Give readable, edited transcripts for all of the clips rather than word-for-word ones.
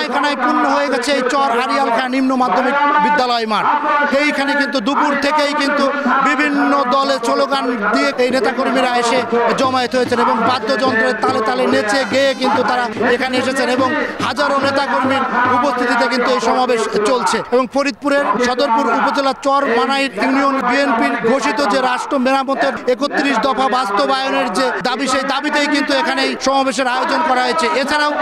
খানায় খানায় পূর্ণ হয়ে গেছে এই চর আড়িয়ালখাঁ নিম্ন মাধ্যমিক বিদ্যালয় মাঠ। এইখানে কিন্তু দুপুর থেকেই কিন্তু বিভিন্ন দলে স্লোগান দিয়ে এই নেতাকর্মীরা এসে জমায়েত হয়েছেন এবং বাদ্যযন্ত্রের তালে তালে নেচে গেয়ে কিন্তু তারা এখানে এসেছেন এবং হাজারো নেতাকর্মীর উপস্থিতিতে কিন্তু এই সমাবেশ চলছে। এবং ফরিদপুরের সদরপুর উপজেলার চর মানাই ইউনিয়ন বিএনপির ঘোষিত যে রাষ্ট্র মেরামতের 31 দফা বাস্তবায়নের যে দাবি, সেই দাবিতেই কিন্তু এখানে এই সমাবেশের আয়োজন করা হয়েছে। এছাড়াও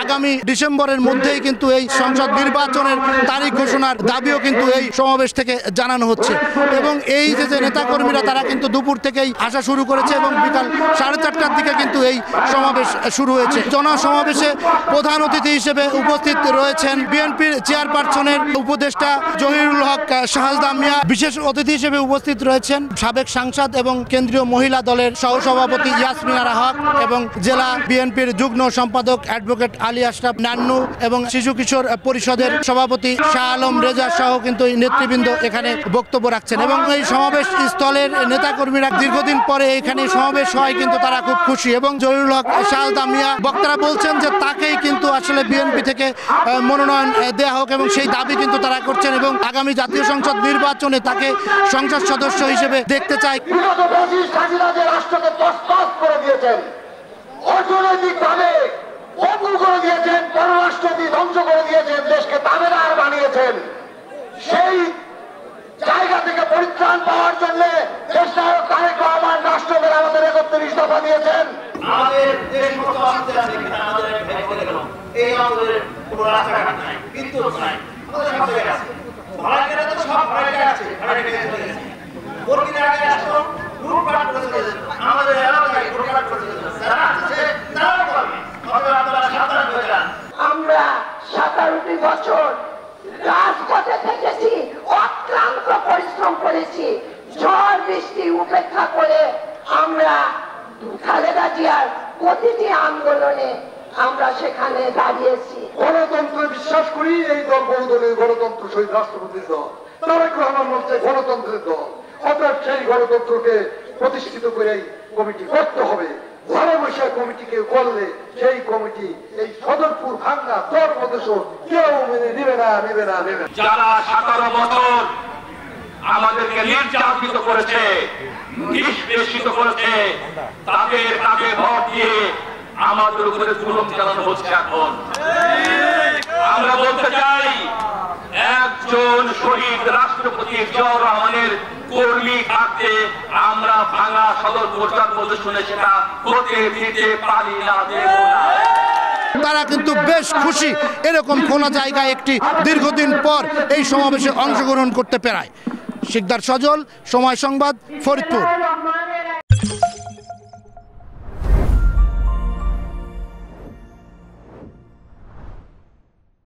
আগামী ডিসেম্বরের মধ্যেই কিন্তু এই সংসদ নির্বাচনের তারিখ ঘোষণার দাবিও কিন্তু এই সমাবেশ থেকে জানানো হচ্ছে। এবং এই যে নেতাকর্মীরা তারা কিন্তু দুপুর থেকেই আসা শুরু করেছে এবং বিকাল 4:30টার দিকে কিন্তু এই সমাবেশ শুরু হয়েছে। জনসমাবেশে প্রধান অতিথি হিসেবে উপস্থিত রয়েছেন বিএনপির চেয়ারপারসনের উপদেষ্টা জহিরুল হক শাহজাদা মিয়া। বিশেষ অতিথি হিসেবে উপস্থিত রয়েছেন সাবেক সাংসদ এবং কেন্দ্রীয় মহিলা দলের সহসভাপতি ইয়াসমিন আরা হক এবং জেলা বিএনপির যুগ্ম সম্পাদক অ্যাডভোকেট আলী আশরাফ নান্নু এবং শিশু কিশোর পরিষদের সভাপতি শাহ আলম রেজা সহ কিন্তু নেতৃবৃন্দ এখানে বক্তব্য রাখছেন। এবং এই সমাবেশ স্থলের নেতাকর্মীরা দীর্ঘদিন পরে এখানে সমাবেশ হয় কিন্তু তারা খুব খুশি। এবং জহিরুল হক শাহজাদা মিয়া বক্তারা বলছেন যে তাকেই কিন্তু আসলে বিএনপি থেকে মনোনয়ন দেওয়া হোক এবং সেই দাবি কিন্তু তারা করছেন এবং আগামী জাতীয় সংসদ নির্বাচনে তাকে সংসদ সদস্য হিসেবে দেখতে চায়। রাষ্ট্রকে তছনছ করে দিয়েছেন, অর্থনৈতিকভাবে পঙ্গু করে দিয়েছেন, পররাষ্ট্রনীতি ধ্বংস করে দিয়েছেন, দেশকে তাবেদার বানিয়েছেন। সেই জায়গা থেকে পরিত্রাণ পাওয়ার জন্য দেশ নায়ক তারেক রহমান রাষ্ট্র মেরামতের 31 দফা দিয়েছেন। আমাদের যে সমস্ত অঞ্চল আছে আমাদের এই অঞ্চলের কোনো রাস্তাঘাট নাই, বিদ্যুৎ নাই, আমাদের সব জায়গায় আছে। ভাড়াটিয়া তো সব ভাড়াটিয়া আছে, ভাড়াটিয়া চলে গেছে। কর্মীরা আগে আসতো লুটপাট করে চলে যেত, আমাদের এলাকায় লুটপাট করে চলে যেত। যারা আছে তারাও করবে, তবে আপনারা সাবধান হয়ে যান। আমরা 17টি বছর রাজপথে থেকেছি, অক্লান্ত পরিশ্রম করেছি, ঝড় বৃষ্টি উপেক্ষা করে আমরা খালেদা জিয়ার প্রতিটি আন্দোলনে আমরা সেখানে দাঁড়িয়েছি। গণতন্ত্রে বিশ্বাস করি, এই দল বহুদলীয় গণতন্ত্র, শহীদ রাষ্ট্রপতির দল, তারেক রহমান হচ্ছে গণতন্ত্রের দল। অর্থাৎ সেই গণতন্ত্রকে প্রতিষ্ঠিত করে কমিটি করতে হবে। ঘরে বসে কমিটিকে করলে সেই কমিটি এই সদরপুর ভাঙ্গা চর মধুসূর কেউ মেনে নেবে না, নেবে না, নেবে না। যারা 17 বছর আমাদেরকে নির্যাতিত করেছে, নিষ্পেষিত করেছে, তাদের ভোট দিয়ে আমাদের উপরে জুলুম চালানো হচ্ছে। এখন আমরা বলতে চাই, একজন শহীদ রাষ্ট্রপতি জিয়াউর রহমানের কর্মী থাকতে আমরা ভাঙা সদরপুর মধ্যে শুনে সেটা হতে দিতে পারি না, দেব না। তারা কিন্তু বেশ খুশি এরকম খোলা জায়গায় একটি দীর্ঘদিন পর এই সমাবেশে অংশগ্রহণ করতে পেরায়। শিকদার সজল, সময় সংবাদ, ফরিদপুর।